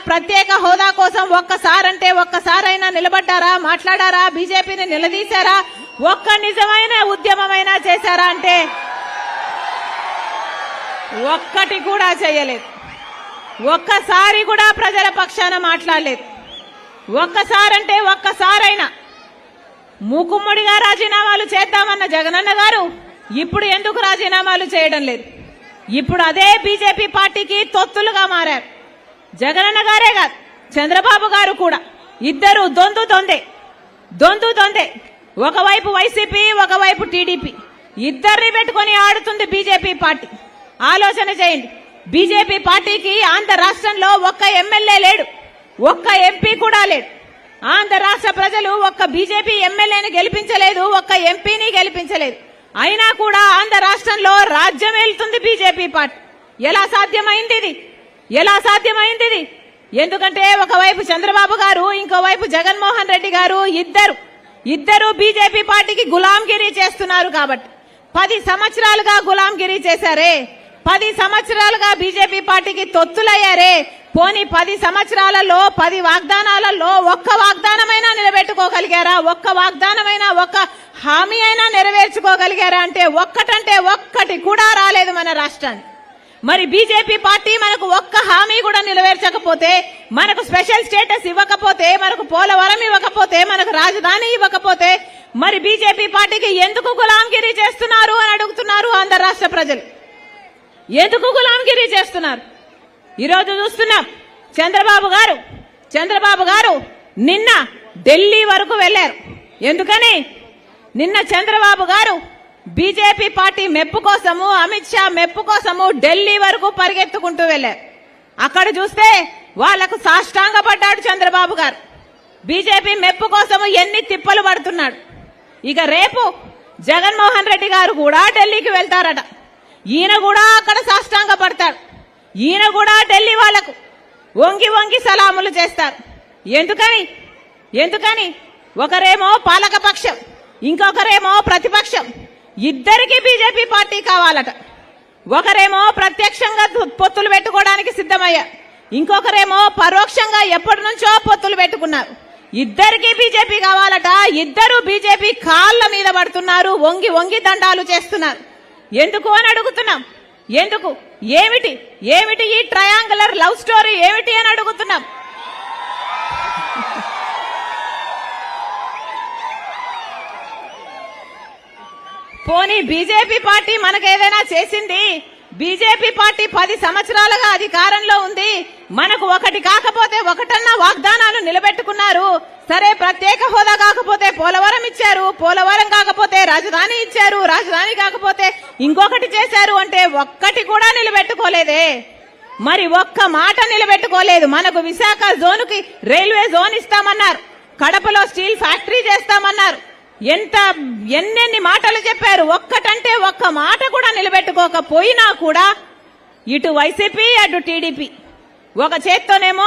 ప్రత్యేక హోదా కోసం ఒక్కసారంటే ఒక్కసారైనా నిలబడ్డారా, మాట్లాడారా, బీజేపీని నిలదీశారా, ఒక్క నిజమైన ఉద్యమమైనా చేశారా అంటే ఒక్కటి కూడా చేయలేదు. ఒక్కసారి కూడా ప్రజల పక్షాన మాట్లాడలేదు. ఒక్కసారంటే ఒక్కసారైనా మూకుమ్మడిగా రాజీనామాలు చేద్దామన్న జగనన్న గారు ఇప్పుడు ఎందుకు రాజీనామాలు చేయడం లేదు? ఇప్పుడు అదే బీజేపీ పార్టీకి తొత్తులుగా మారారు. జగనన్న గారే కాదు, చంద్రబాబు గారు కూడా ఇద్దరు దొందు దొందే. ఒకవైపు వైసీపీ, ఒకవైపు టీడీపీ, ఇద్దరిని పెట్టుకుని ఆడుతుంది బీజేపీ పార్టీ. ఆలోచన చేయండి. బీజేపీ పార్టీకి ఆంధ్ర రాష్ట్రంలో ఒక్క ఎమ్మెల్యే లేడు, ఒక్క ఎంపీ కూడా లేడు. ఆంధ్ర రాష్ట్ర ప్రజలు ఒక్క బీజేపీ ఎమ్మెల్యేని గెలిపించలేదు, ఒక్క ఎంపీని గెలిపించలేదు. అయినా కూడా ఆంధ్ర రాష్ట్రంలో రాజ్యం వెళ్తుంది బీజేపీ పార్టీ. ఎలా సాధ్యమైంది ఇది? ఎందుకంటే ఒకవైపు చంద్రబాబు గారు, ఇంకోవైపు జగన్మోహన్ రెడ్డి గారు ఇద్దరు బీజేపీ పార్టీకి గులాంగిరీ చేస్తున్నారు. కాబట్టి 10 సంవత్సరాలుగా గులాంగిరీ చేశారే, 10 సంవత్సరాలుగా బీజేపీ పార్టీకి తొత్తులయ్యారే. పోనీ 10 సంవత్సరాలలో 10 వాగ్దానాలలో ఒక్క వాగ్దానమైనా నిలబెట్టుకోగలిగారా? ఒక్క వాగ్దానమైనా, ఒక్క హామీ అయినా నెరవేర్చుకోగలిగారా అంటే ఒక్కటి కూడా రాలేదు మన రాష్ట్రానికి. మరి బీజేపీ పార్టీ మనకు ఒక్క హామీ కూడా నెరవేర్చకపోతే, మనకు స్పెషల్ స్టేటస్ ఇవ్వకపోతే, మనకు పోలవరం ఇవ్వకపోతే, మనకు రాజధాని ఇవ్వకపోతే, మరి బీజేపీ పార్టీకి ఎందుకు గులాంగిరీ చేస్తున్నారు అని అడుగుతున్నారు ఆంధ్ర రాష్ట్ర ప్రజలు. ఎందుకు గులాంగిరీ చేస్తున్నారు? ఈరోజు చూస్తున్నాం. చంద్రబాబు గారు నిన్న ఢిల్లీ వరకు వెళ్లారు. ఎందుకని? నిన్న చంద్రబాబు గారు బీజేపీ పార్టీ మెప్పు కోసము, అమిత్ షా మెప్పు కోసము ఢిల్లీ వరకు పరిగెత్తుకుంటూ వెళ్లారు. అక్కడ చూస్తే వాళ్లకు సాష్టాంగపడ్డాడు చంద్రబాబు గారు. బీజేపీ మెప్పు కోసము ఎన్ని తిప్పలు పడుతున్నాడు. ఇక రేపు జగన్మోహన్ రెడ్డి గారు కూడా ఢిల్లీకి వెళ్తారట. ఈయన కూడా అక్కడ సాష్టాంగపడతాడు. ఈయన కూడా ఢిల్లీ వాళ్లకు వంగి సలాములు చేస్తారు. ఎందుకని? ఒకరేమో పాలకపక్షం, ఇంకొకరేమో ప్రతిపక్షం. ఇద్దరికి బీజేపీ పార్టీ కావాలట. ఒకరేమో ప్రత్యక్షంగా పొత్తులు పెట్టుకోవడానికి సిద్ధమయ్యారు, ఇంకొకరేమో పరోక్షంగా ఎప్పటి నుంచో పొత్తులు పెట్టుకున్నారు. ఇద్దరికి బీజేపీ కావాలట. ఇద్దరు బీజేపీ కాళ్ల మీద పడుతున్నారు, వంగి దండాలు చేస్తున్నారు. ఎందుకు అని అడుగుతున్నాం. ఎందుకు? ఏమిటి ఈ ట్రయాంగులర్ లవ్ స్టోరీ ఏమిటి అని అడుగుతున్నాం. పోనీ బీజేపీ పార్టీ మనకేదైనా చేసింది? బీజేపీ పార్టీ 10 సంవత్సరాలుగా అధికారంలో ఉంది. మనకు ఒకటి కాకపోతే ఒకటన్నా వాగ్దానాలు నిలబెట్టుకున్నారు. సరే, ప్రత్యేక హోదా కాకపోతే పోలవరం ఇచ్చారు, పోలవరం కాకపోతే రాజధాని ఇచ్చారు, రాజధాని కాకపోతే ఇంకొకటి చేశారు అంటే ఒక్కటి కూడా నిలబెట్టుకోలేదే. మరి ఒక్క మాట నిలబెట్టుకోలేదు. మనకు విశాఖ జోన్కి రైల్వే జోన్ ఇస్తామన్నారు, కడపలో స్టీల్ ఫ్యాక్టరీ చేస్తామన్నారు. ఎన్నెన్ని మాటలు చెప్పారు. ఒక్కటంటే ఒక్క మాట కూడా నిలబెట్టుకోకపోయినా కూడా ఇటు వైసీపీ, అటు టీడీపీ ఒక చేత్తోనేమో